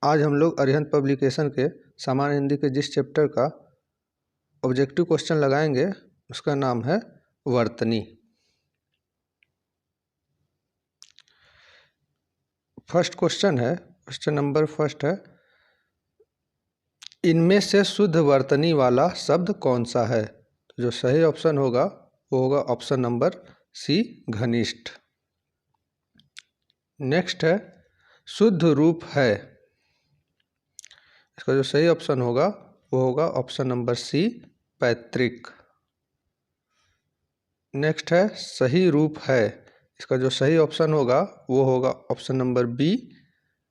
आज हम लोग अरिहंत पब्लिकेशन के सामान्य हिंदी के जिस चैप्टर का ऑब्जेक्टिव क्वेश्चन लगाएंगे उसका नाम है वर्तनी। फर्स्ट क्वेश्चन है, क्वेश्चन नंबर फर्स्ट है, इनमें से शुद्ध वर्तनी वाला शब्द कौन सा है? तो जो सही ऑप्शन होगा वो होगा ऑप्शन नंबर सी, घनिष्ठ। नेक्स्ट है, शुद्ध रूप है। इसका जो सही ऑप्शन होगा वो होगा ऑप्शन नंबर सी, पैतृक। नेक्स्ट है, सही रूप है। इसका जो सही ऑप्शन होगा वो होगा ऑप्शन नंबर बी,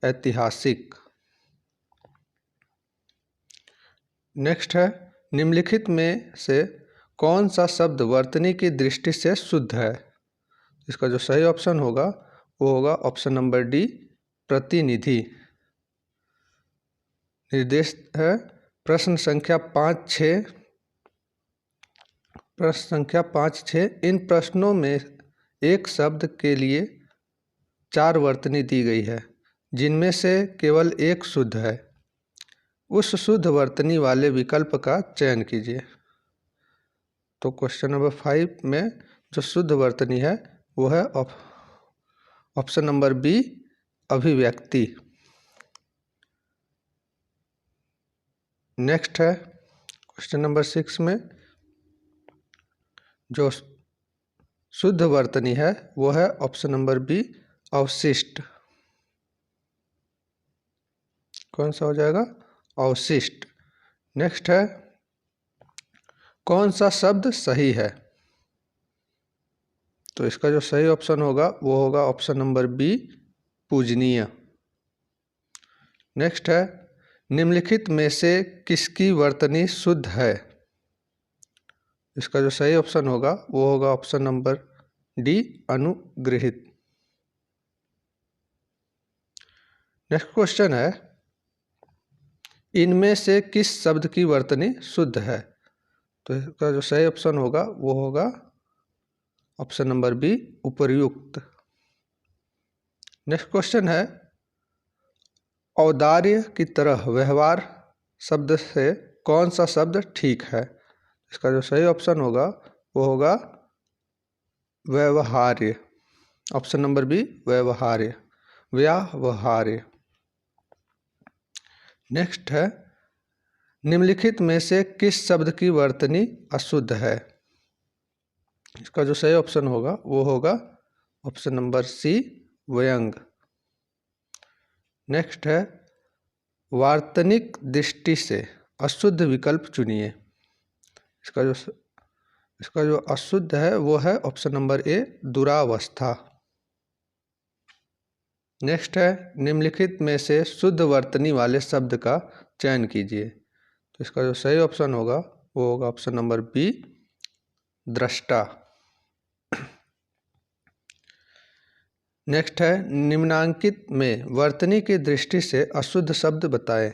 ऐतिहासिक। नेक्स्ट है, निम्नलिखित में से कौन सा शब्द वर्तनी की दृष्टि से शुद्ध है? इसका जो सही ऑप्शन होगा वो होगा ऑप्शन नंबर डी, प्रतिनिधि। निर्देश है प्रश्न संख्या 5-6। प्रश्न संख्या 5-6, इन प्रश्नों में एक शब्द के लिए 4 वर्तनी दी गई है जिनमें से केवल एक शुद्ध है। उस शुद्ध वर्तनी वाले विकल्प का चयन कीजिए। तो क्वेश्चन नंबर 5 में जो शुद्ध वर्तनी है वो है ऑप्शन नंबर बी, अभिव्यक्ति। नेक्स्ट है क्वेश्चन नंबर 6 में जो शुद्ध वर्तनी है वो है ऑप्शन नंबर बी, अवशिष्ट। कौन सा हो जाएगा? अवशिष्ट। नेक्स्ट है, कौन सा शब्द सही है? तो इसका जो सही ऑप्शन होगा वो होगा ऑप्शन नंबर बी, पूजनीय। नेक्स्ट है, निम्नलिखित में से किसकी वर्तनी शुद्ध है? इसका जो सही ऑप्शन होगा वो होगा ऑप्शन नंबर डी, अनुग्रहित। नेक्स्ट क्वेश्चन है, इनमें से किस शब्द की वर्तनी शुद्ध है? तो इसका जो सही ऑप्शन होगा वो होगा ऑप्शन नंबर बी, उपर्युक्त। नेक्स्ट क्वेश्चन है, औदार्य की तरह व्यवहार शब्द से कौन सा शब्द ठीक है? इसका जो सही ऑप्शन होगा वो होगा व्यवहार्य। ऑप्शन नंबर बी, व्यवहार्य, व्यावहार्य। नेक्स्ट है, निम्नलिखित में से किस शब्द की वर्तनी अशुद्ध है? इसका जो सही ऑप्शन होगा वो होगा ऑप्शन नंबर सी, व्यंग। नेक्स्ट है, वार्तनिक दृष्टि से अशुद्ध विकल्प चुनिए। इसका जो अशुद्ध है वो है ऑप्शन नंबर ए, दुरावस्था। नेक्स्ट है, निम्नलिखित में से शुद्ध वर्तनी वाले शब्द का चयन कीजिए। तो इसका जो सही ऑप्शन होगा वो होगा ऑप्शन नंबर बी, दृष्टा। नेक्स्ट है, निम्नांकित में वर्तनी की दृष्टि से अशुद्ध शब्द बताएं।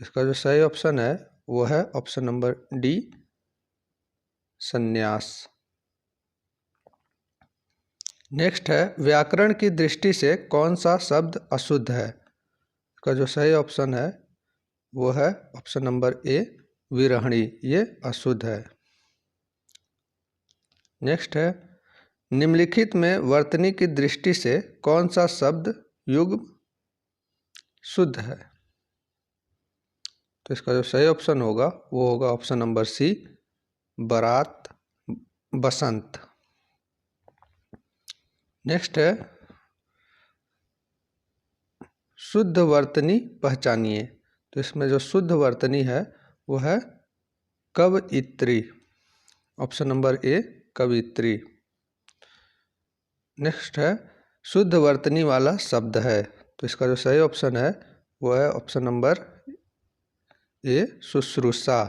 इसका जो सही ऑप्शन है वो है ऑप्शन नंबर डी, संन्यास। नेक्स्ट है, व्याकरण की दृष्टि से कौन सा शब्द अशुद्ध है? इसका जो सही ऑप्शन है वो है ऑप्शन नंबर ए, विरहणी, ये अशुद्ध है। नेक्स्ट है, निम्नलिखित में वर्तनी की दृष्टि से कौन सा शब्द युग्म शुद्ध है? तो इसका जो सही ऑप्शन होगा वो होगा ऑप्शन नंबर सी, बारात, बसंत। नेक्स्ट है, शुद्ध वर्तनी पहचानिए। तो इसमें जो शुद्ध वर्तनी है वो है कवयित्री। ऑप्शन नंबर ए, कवियत्री। नेक्स्ट है, शुद्ध वर्तनी वाला शब्द है। तो इसका जो सही ऑप्शन है वो है ऑप्शन नंबर ए, शुश्रूषा।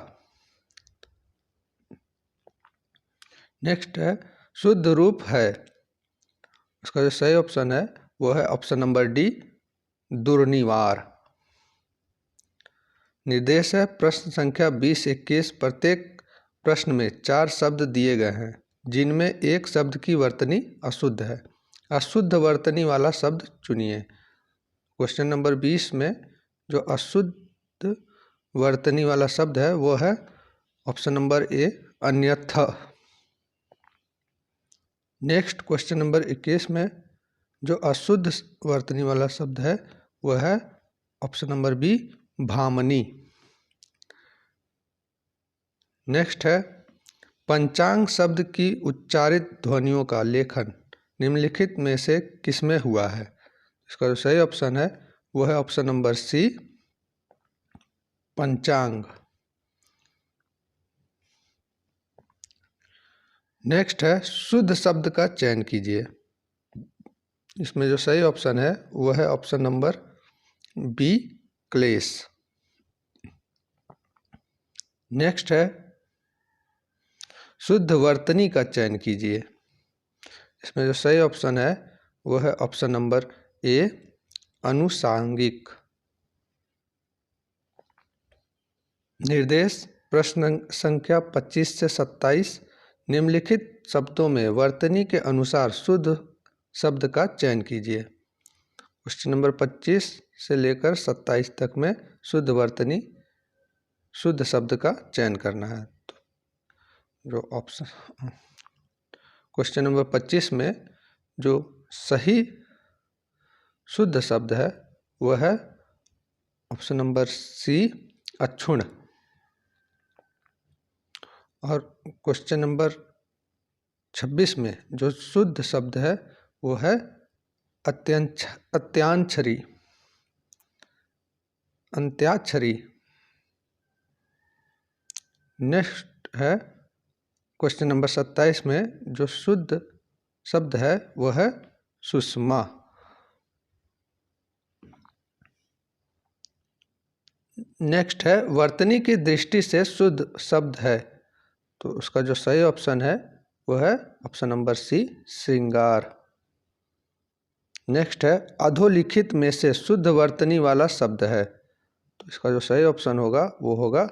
नेक्स्ट है, शुद्ध रूप है। इसका जो सही ऑप्शन है वो है ऑप्शन नंबर डी, दुर्निवार। निर्देश है प्रश्न संख्या 20-21, प्रत्येक प्रश्न में 4 शब्द दिए गए हैं जिनमें एक शब्द की वर्तनी अशुद्ध है। अशुद्ध वर्तनी वाला शब्द चुनिए। क्वेश्चन नंबर 20 में जो अशुद्ध वर्तनी वाला शब्द है वो है ऑप्शन नंबर ए अन्यथा। नेक्स्ट क्वेश्चन नंबर 21 में जो अशुद्ध वर्तनी वाला शब्द है वह है ऑप्शन नंबर बी भामनी। नेक्स्ट है पंचांग शब्द की उच्चारित ध्वनियों का लेखन निम्नलिखित में से किसमें हुआ है? इसका जो सही ऑप्शन है वो है ऑप्शन नंबर सी पंचांग। नेक्स्ट है शुद्ध शब्द का चयन कीजिए। इसमें जो सही ऑप्शन है वो है ऑप्शन नंबर बी क्लेश। नेक्स्ट है शुद्ध वर्तनी का चयन कीजिए। इसमें जो सही ऑप्शन है वो है ऑप्शन नंबर ए अनुसांगिक। निर्देश प्रश्न संख्या 25 से 27 निम्नलिखित शब्दों में वर्तनी के अनुसार शुद्ध शब्द का चयन कीजिए। क्वेश्चन नंबर 25 से लेकर 27 तक में शुद्ध वर्तनी शुद्ध शब्द का चयन करना है। तो जो ऑप्शन क्वेश्चन नंबर 25 में जो सही शुद्ध शब्द है वह है ऑप्शन नंबर सी अक्षुण। और क्वेश्चन नंबर 26 में जो शुद्ध शब्द है वो है अत्यांक्षरी अंत्याक्षरी। नेक्स्ट है क्वेश्चन नंबर 27 में जो शुद्ध शब्द है वह है सुषमा। नेक्स्ट है वर्तनी की दृष्टि से शुद्ध शब्द है, तो उसका जो सही ऑप्शन है वह है ऑप्शन नंबर सी श्रृंगार। नेक्स्ट है अधोलिखित में से शुद्ध वर्तनी वाला शब्द है, तो इसका जो सही ऑप्शन होगा वो होगा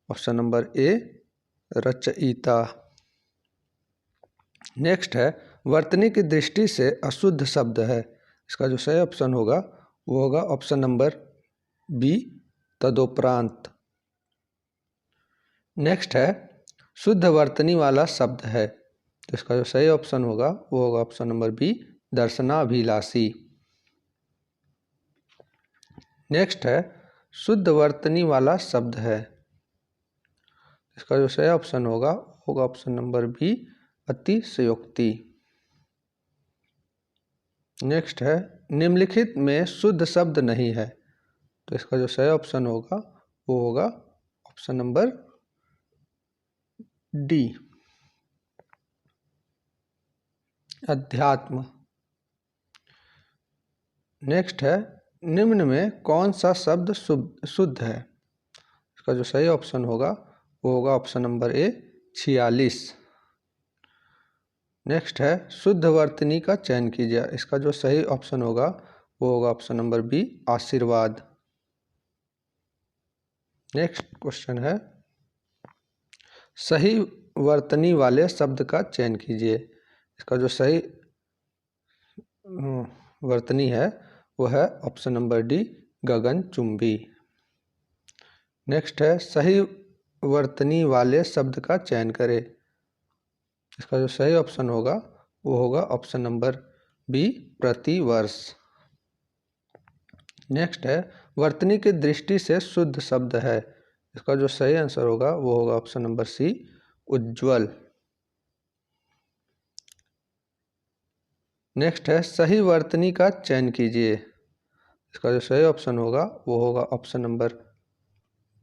ऑप्शन नंबर ए रचयिता। नेक्स्ट है वर्तनी की दृष्टि से अशुद्ध शब्द है, इसका जो सही ऑप्शन होगा वो होगा ऑप्शन नंबर बी तदोपरांत। नेक्स्ट है शुद्ध वर्तनी वाला शब्द है, तो इसका जो सही ऑप्शन होगा वो होगा ऑप्शन नंबर बी दर्शनाभिलाषी। नेक्स्ट है शुद्ध वर्तनी वाला शब्द है, इसका जो सही ऑप्शन होगा ऑप्शन नंबर बी अतिशयोक्ति। नेक्स्ट है निम्नलिखित में शुद्ध शब्द नहीं है, तो इसका जो सही ऑप्शन होगा वो होगा ऑप्शन नंबर डी अध्यात्म। नेक्स्ट है निम्न में कौन सा शब्द शुद्ध है, इसका जो सही ऑप्शन होगा वो होगा ऑप्शन नंबर ए 46। नेक्स्ट है शुद्ध वर्तनी का चयन कीजिए, इसका जो सही ऑप्शन होगा वो होगा ऑप्शन नंबर बी आशीर्वाद। नेक्स्ट क्वेश्चन है सही वर्तनी वाले शब्द का चयन कीजिए, इसका जो सही वर्तनी है वो है ऑप्शन नंबर डी गगनचुंबी। नेक्स्ट है सही वर्तनी वाले शब्द का चयन करें, इसका जो सही ऑप्शन होगा वो होगा ऑप्शन नंबर बी प्रतिवर्ष। नेक्स्ट है वर्तनी की दृष्टि से शुद्ध शब्द है, इसका जो सही आंसर होगा वो होगा ऑप्शन नंबर सी उज्ज्वल। नेक्स्ट है सही वर्तनी का चयन कीजिए, इसका जो सही ऑप्शन होगा वो होगा ऑप्शन नंबर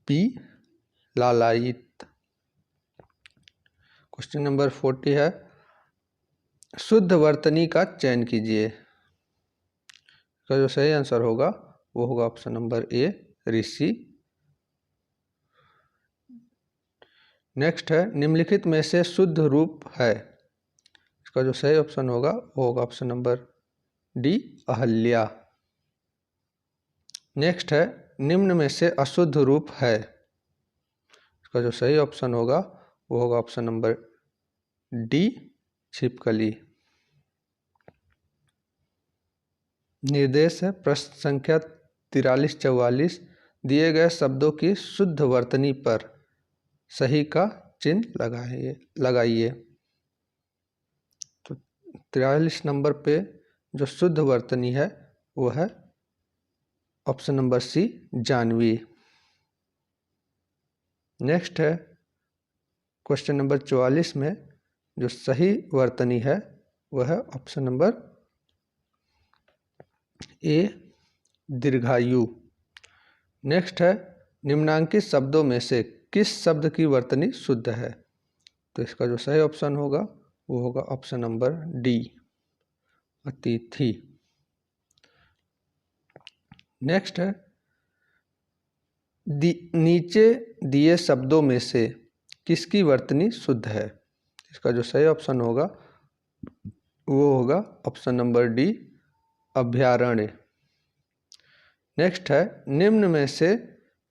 बी लालायित। क्वेश्चन नंबर 40 है शुद्ध वर्तनी का चयन कीजिए, इसका जो सही आंसर होगा वो होगा ऑप्शन नंबर ए ऋषि। नेक्स्ट है निम्नलिखित में से शुद्ध रूप है, इसका जो सही ऑप्शन होगा वो होगा option number D Ahalya. Next है निम्न में से अशुद्ध रूप है, इसका जो सही ऑप्शन होगा वो होगा ऑप्शन नंबर डी छिपकली। निर्देश है प्रश्न संख्या 43-44। दिए गए शब्दों की शुद्ध वर्तनी पर सही का चिन्ह लगाइए। तो 43 नंबर पे जो शुद्ध वर्तनी है वो है option number C, Janvi. Next है क्वेश्चन नंबर 44 में जो सही वर्तनी है वह है ऑप्शन नंबर ए, दीर्घायु। नेक्स्ट है निम्नांकित शब्दों में से किस शब्द की वर्तनी शुद्ध है? तो इसका जो सही ऑप्शन होगा वो होगा ऑप्शन नंबर डी, अतिथि। नेक्स्ट है नीचे दिए शब्दों में से किसकी वर्तनी शुद्ध है? इसका जो सही ऑप्शन होगा वो होगा ऑप्शन नंबर डी, अभयारण्य। नेक्स्ट है निम्न में से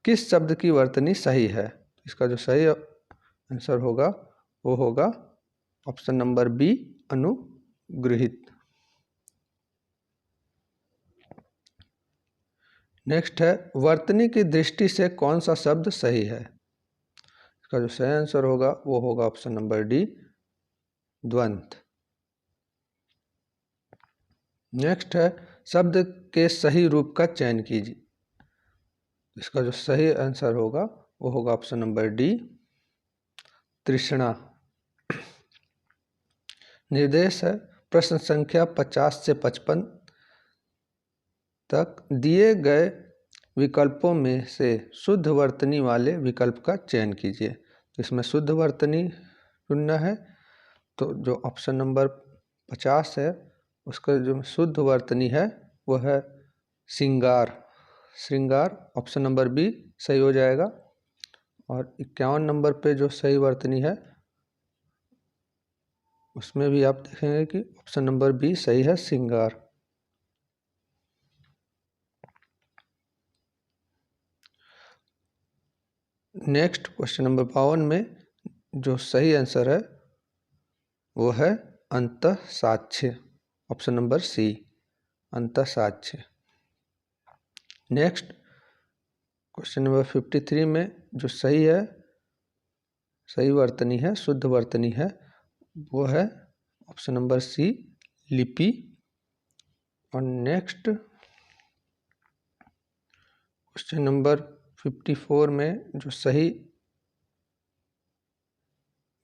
किस शब्द की वर्तनी सही है? इसका जो सही आंसर होगा वो होगा ऑप्शन नंबर बी, अनुगृहित। नेक्स्ट है वर्तनी की दृष्टि से कौन सा शब्द सही है? इसका जो सही आंसर होगा वो होगा ऑप्शन नंबर डी, द्वंद्व। नेक्स्ट है शब्द के सही रूप का चयन कीजिए। इसका जो सही आंसर होगा वो होगा ऑप्शन नंबर डी, तृष्णा। निर्देश है प्रश्न संख्या 50 से 55 तक दिए गए विकल्पों में से शुद्ध वर्तनी वाले विकल्प का चयन कीजिए। इसमें शुद्ध वर्तनी चुनना है, तो जो ऑप्शन नंबर 50 है उसका जो शुद्ध वर्तनी है वह है श्रृंगार। श्रृंगार ऑप्शन नंबर बी सही हो जाएगा। और 51 नंबर पे जो सही वर्तनी है उसमें भी आप देखेंगे कि ऑप्शन नंबर बी सही है, श्रृंगार। नेक्स्ट क्वेश्चन नंबर 52 में जो सही आंसर है वो है अंतःसाक्ष्य, ऑप्शन नंबर सी, अंतःसाक्ष्य। नेक्स्ट क्वेश्चन नंबर 53 में जो सही है, सही वर्तनी है, शुद्ध वर्तनी है वो है ऑप्शन नंबर सी, लिपि। और नेक्स्ट क्वेश्चन नंबर 54 में जो सही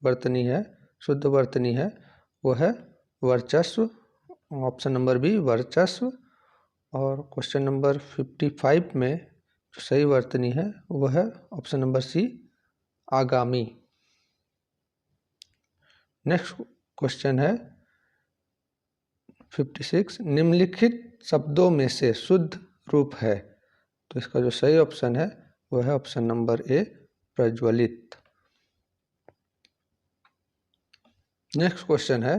वर्तनी है, शुद्ध वर्तनी है वो है वर्चस्व, ऑप्शन नंबर बी, वर्चस्व। और क्वेश्चन नंबर 55 में जो सही वर्तनी है वो है ऑप्शन नंबर सी, आगामी। नेक्स्ट क्वेश्चन है 56, निम्नलिखित शब्दों में से शुद्ध रूप है? तो इसका जो सही ऑप्शन है वो है ऑप्शन नंबर ए, प्रज्वलित। नेक्स्ट क्वेश्चन है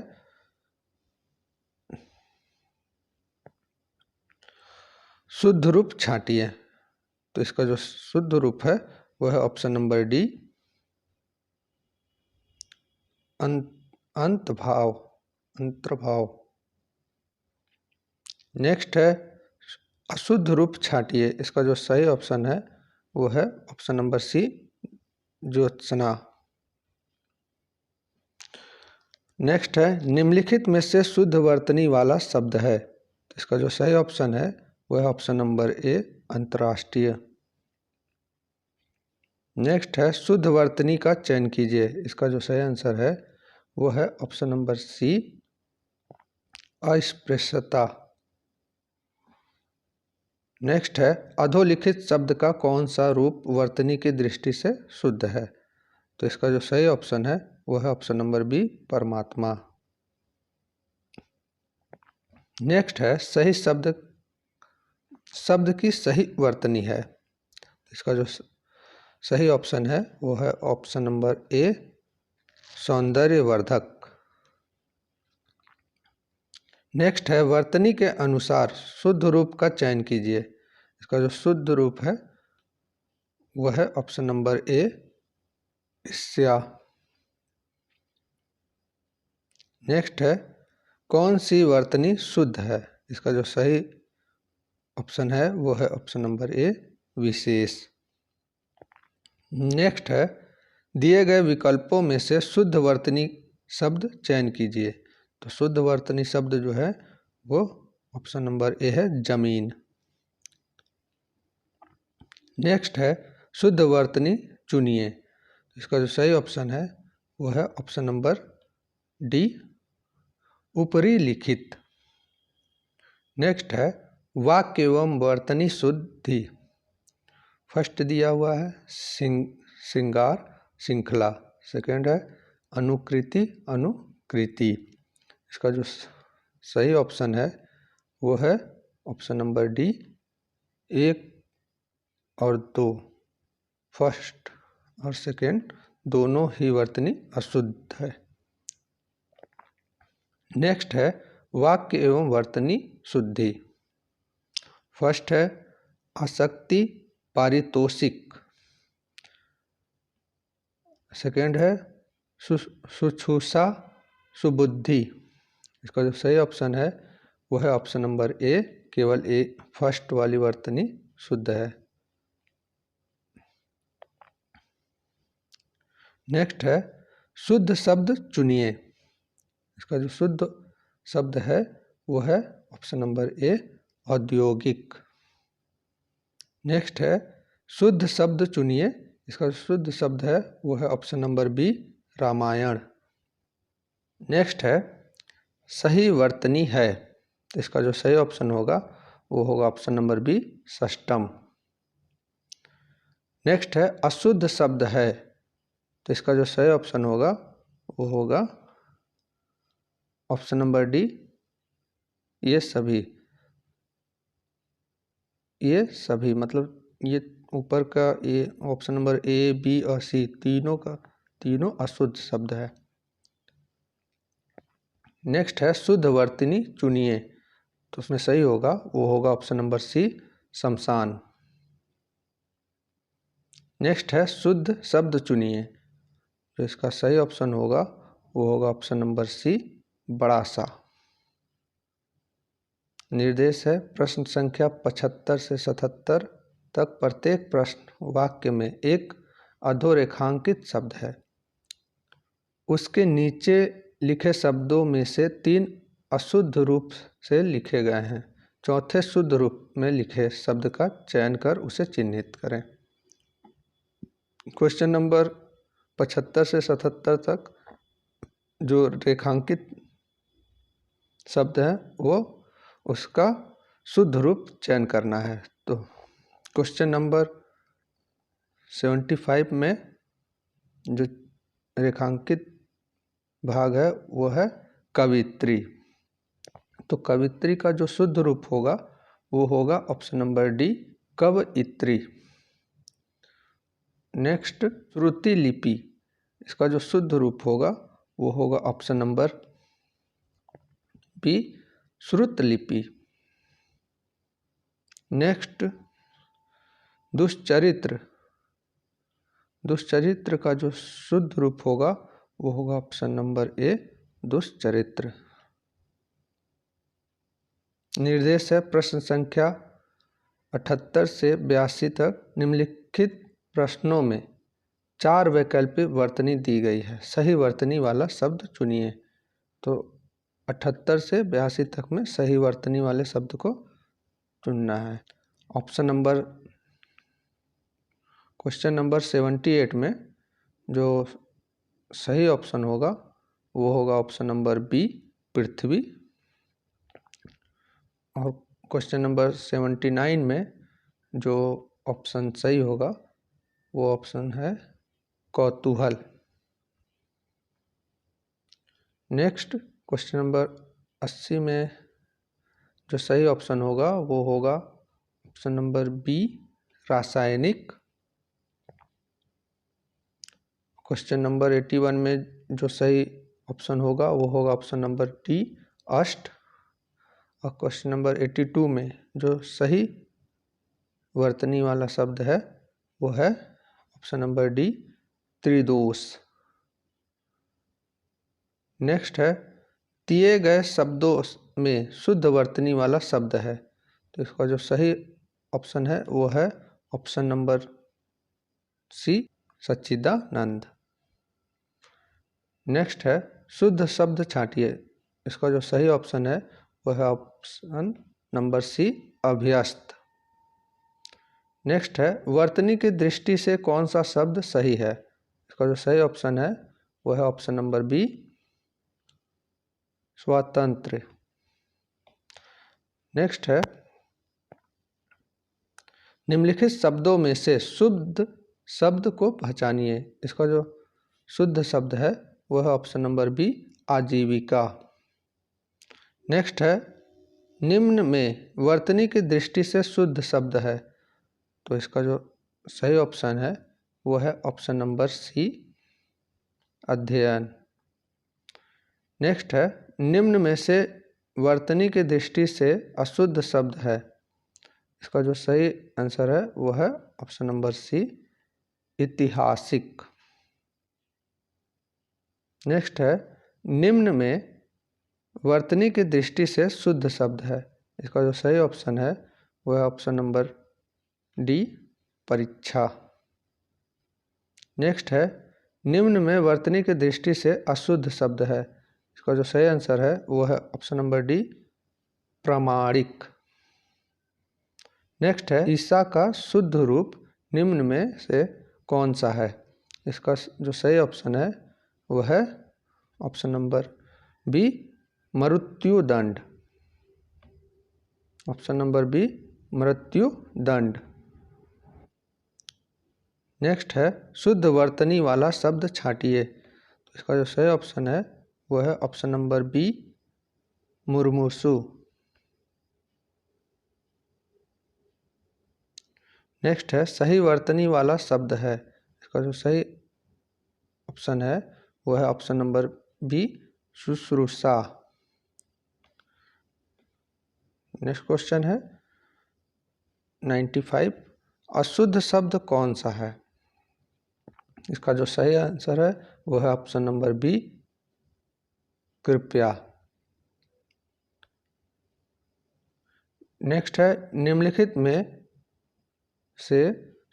शुद्ध रूप छांटिए। तो इसका जो शुद्ध रूप है वो है ऑप्शन नंबर डी, अंतभाव, अंतर्भाव। नेक्स्ट है अशुद्ध रूप छांटिए। इसका जो सही ऑप्शन है वो है option number C, Jyotsna. Next है निम्नलिखित में से शुद्ध वर्तनी वाला शब्द है? इसका जो सही ऑप्शन है वो है ऑप्शन नंबर ए, अंतर्राष्ट्रीय। नेक्स्ट है शुद्ध वर्तनी का चयन कीजिए। इसका जो सही आंसर है वो है ऑप्शन नंबर सी, अस्पृश्यता। नेक्स्ट है अधोलिखित शब्द का कौन सा रूप वर्तनी की दृष्टि से शुद्ध है? तो इसका जो सही ऑप्शन है वो है ऑप्शन नंबर बी, परमात्मा। नेक्स्ट है सही शब्द, शब्द की सही वर्तनी है। इसका जो सही ऑप्शन है वो है ऑप्शन नंबर ए, सौंदर्यवर्धक। नेक्स्ट है वर्तनी के अनुसार शुद्ध रूप का चयन कीजिए। इसका जो शुद्ध रूप है वह है ऑप्शन नंबर ए, ईर्ष्या। नेक्स्ट है कौन सी वर्तनी शुद्ध है? इसका जो सही ऑप्शन है वो है ऑप्शन नंबर ए विशेष। नेक्स्ट है, दिए गए विकल्पों में से शुद्ध वर्तनी शब्द चयन कीजिए। तो शुद्ध वर्तनी शब्द जो है वो ऑप्शन नंबर ए है जमीन। नेक्स्ट है, शुद्ध वर्तनी चुनिए। इसका जो सही ऑप्शन है वो है ऑप्शन नंबर डी ऊपरी लिखित। नेक्स्ट है, वाक्य एवं वर्तनी शुद्धि। फर्स्ट दिया हुआ है श्रृंगार श्रृंखला। सेकंड है अनुकृति अनुकृति। इसका जो सही ऑप्शन है वो है ऑप्शन नंबर डी 1 और 2। फर्स्ट और सेकंड दोनों ही वर्तनी अशुद्ध है। नेक्स्ट है, वाक्य एवं वर्तनी शुद्धि। फर्स्ट है आसक्ति पारितोषिक। सेकंड है शुश्रूषा सुबुद्धि। इसका जो सही ऑप्शन है वो है ऑप्शन नंबर ए, केवल ए फर्स्ट वाली वर्तनी शुद्ध है। नेक्स्ट है, शुद्ध शब्द चुनिए। इसका जो शुद्ध शब्द है वो है ऑप्शन नंबर ए औद्योगिक। नेक्स्ट है, शुद्ध शब्द चुनिए। इसका शुद्ध शब्द है वो है option number B Ramayana. Next है, सही वर्तनी है। तो इसका जो सही ऑप्शन होगा वो होगा ऑप्शन नंबर बी षष्टम। नेक्स्ट है, अशुद्ध शब्द है। तो इसका जो सही ऑप्शन होगा वो होगा ऑप्शन नंबर डी ये सभी मतलब ये ऊपर का ये ऑप्शन नंबर ए बी और सी तीनों अशुद्ध शब्द है। नेक्स्ट है, शुद्ध वर्तनी चुनिए। तो उसमें सही होगा वो होगा ऑप्शन नंबर सी शमशान। नेक्स्ट है, शुद्ध शब्द चुनिए। तो इसका सही ऑप्शन होगा वो होगा ऑप्शन नंबर सी बड़ा सा। निर्देश है, प्रश्न संख्या 75 से 77 तक प्रत्येक प्रश्न वाक्य में एक अधोरेखांकित शब्द है। उसके नीचे लिखे शब्दों में से 3 अशुद्ध रूप से लिखे गए हैं। चौथे शुद्ध रूप में लिखे शब्द का चयन कर उसे चिन्हित करें। क्वेश्चन नंबर 75 से 77 तक जो रेखांकित शब्द है वो उसका शुद्ध रूप चयन करना है। तो क्वेश्चन नंबर 75 में जो रेखांकित भाग है वो है कवित्री। तो कवित्री का जो शुद्ध रूप होगा वो होगा ऑप्शन नंबर डी कवइत्री। नेक्स्ट, श्रुति लिपि। इसका जो शुद्ध रूप होगा वो होगा ऑप्शन नंबर बी श्रुत लिपि। नेक्स्ट, दुष्चरित्र। दुष्चरित्र का जो शुद्ध रूप होगा वो होगा ऑप्शन नंबर ए दुष्चरित्र। निर्देश है, प्रश्न संख्या 78 से 82 तक निम्नलिखित प्रश्नों में 4 वैकल्पिक वर्तनी दी गई है। सही वर्तनी वाला शब्द चुनिए। तो 78 से 82 तक में सही वर्तनी वाले शब्द को चुनना है। क्वेश्चन नंबर 78 में जो सही ऑप्शन होगा वो होगा ऑप्शन नंबर बी पृथ्वी। और क्वेश्चन नंबर 79 में जो ऑप्शन सही होगा वो ऑप्शन है कौतूहल। नेक्स्ट, क्वेश्चन नंबर 80 में जो सही ऑप्शन होगा वो होगा ऑप्शन नंबर बी रासायनिक। क्वेश्चन नंबर 81 में जो सही ऑप्शन होगा वो होगा ऑप्शन नंबर डी अष्ट। और क्वेश्चन नंबर 82 में जो सही वर्तनी वाला शब्द है वो है ऑप्शन नंबर डी त्रिदोष। नेक्स्ट है, दिए गए शब्दों में शुद्ध वर्तनी वाला शब्द है। तो इसका जो सही ऑप्शन है वो है ऑप्शन नंबर सी, सच्चिदानंद। नेक्स्ट है शुद्ध शब्द छांटिए। इसका जो सही ऑप्शन है वो है ऑप्शन नंबर सी, अभ्यस्त। नेक्स्ट है वर्तनी की दृष्टि से कौन सा शब्द सही है। इसका जो सही ऑप्शन है वो है ऑप्शन नंबर बी, स्वतंत्र। नेक्स्ट है निम्नलिखित शब्दों में से शुद्ध शब्द को पहचानिए। इसका जो शुद्ध शब्द है वो है ऑप्शन नंबर बी, आजीविका। नेक्स्ट है निम्न में वर्तनी की दृष्टि से शुद्ध शब्द है, तो इसका जो सही ऑप्शन है वो है ऑप्शन नंबर सी, अध्ययन। नेक्स्ट है निम्न में से वर्तनी की दृष्टि से अशुद्ध शब्द है। इसका जो सही आंसर है वो है ऑप्शन नंबर सी, ऐतिहासिक। नेक्स्ट है निम्न में वर्तनी की दृष्टि से शुद्ध शब्द है। इसका जो सही ऑप्शन है वो है ऑप्शन नंबर डी, परीक्षा। नेक्स्ट है निम्न में वर्तनी की दृष्टि से अशुद्ध शब्द है। इसका जो सही आंसर है वो है ऑप्शन नंबर डी, प्रामाणिक। नेक्स्ट है ईसा का शुद्ध रूप निम्न में से कौन सा है। इसका जो सही ऑप्शन है वो है ऑप्शन नंबर बी, मृत्युदंड। ऑप्शन नंबर बी, मृत्युदंड। नेक्स्ट है शुद्ध वर्तनी वाला शब्द छांटिए। तो इसका जो सही ऑप्शन है वो है ऑप्शन नंबर बी, मुर्मूसु। नेक्स्ट है सही वर्तनी वाला शब्द है। इसका जो सही ऑप्शन है वो है ऑप्शन नंबर बी, शुश्रूषा। नेक्स्ट क्वेश्चन है 95, अशुद्ध शब्द कौन सा है। इसका जो सही आंसर है वो है ऑप्शन नंबर बी, कृपया। नेक्स्ट है निम्नलिखित में से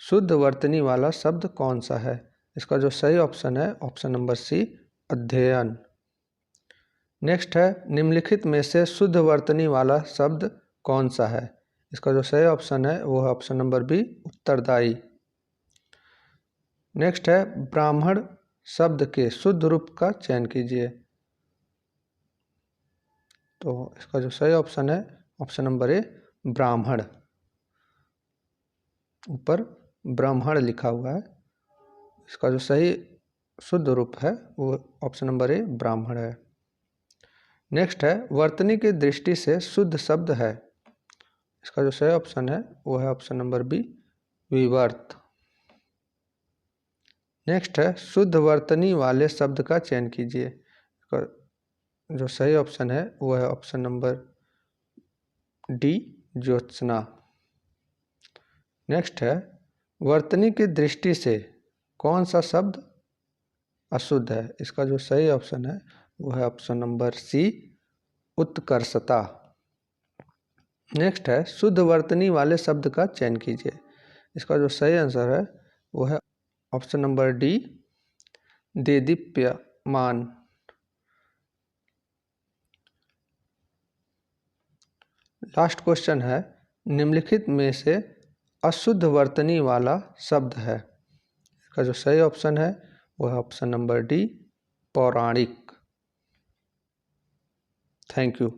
शुद्ध वर्तनी वाला शब्द कौन सा है। इसका जो सही ऑप्शन है ऑप्शन नंबर सी, अध्ययन। नेक्स्ट है निम्नलिखित में से शुद्ध वर्तनी वाला शब्द कौन सा है। इसका जो सही ऑप्शन है वो है ऑप्शन नंबर बी, उत्तरदायी। नेक्स्ट है ब्राह्मण शब्द के शुद्ध रूप का चयन कीजिए। तो इसका जो सही ऑप्शन है ऑप्शन नंबर ए, ब्राह्मण। ऊपर ब्राह्मण लिखा हुआ है, इसका जो सही शुद्ध रूप है वो ऑप्शन नंबर ए, ब्राह्मण है। नेक्स्ट है वर्तनी की दृष्टि से शुद्ध शब्द है। इसका जो सही ऑप्शन है वो है ऑप्शन नंबर बी, विवर्त। नेक्स्ट है शुद्ध वर्तनी वाले शब्द का चयन कीजिए। जो सही ऑप्शन है वो है option number D, Jyotsna. Next है वर्तनी की दृष्टि से कौन सा शब्द अशुद्ध है। इसका जो सही ऑप्शन है वो है ऑप्शन नंबर सी, उत्कर्षता। नेक्स्ट है शुद्ध वर्तनी वाले शब्द का चयन कीजिए। इसका जो सही आंसर है वो है ऑप्शन नंबर डी, देदीप्यमान। लास्ट क्वेश्चन है निम्नलिखित में से अशुद्ध वर्तनी वाला शब्द है। इसका जो सही ऑप्शन है वो है ऑप्शन नंबर डी, पौराणिक। Thank you.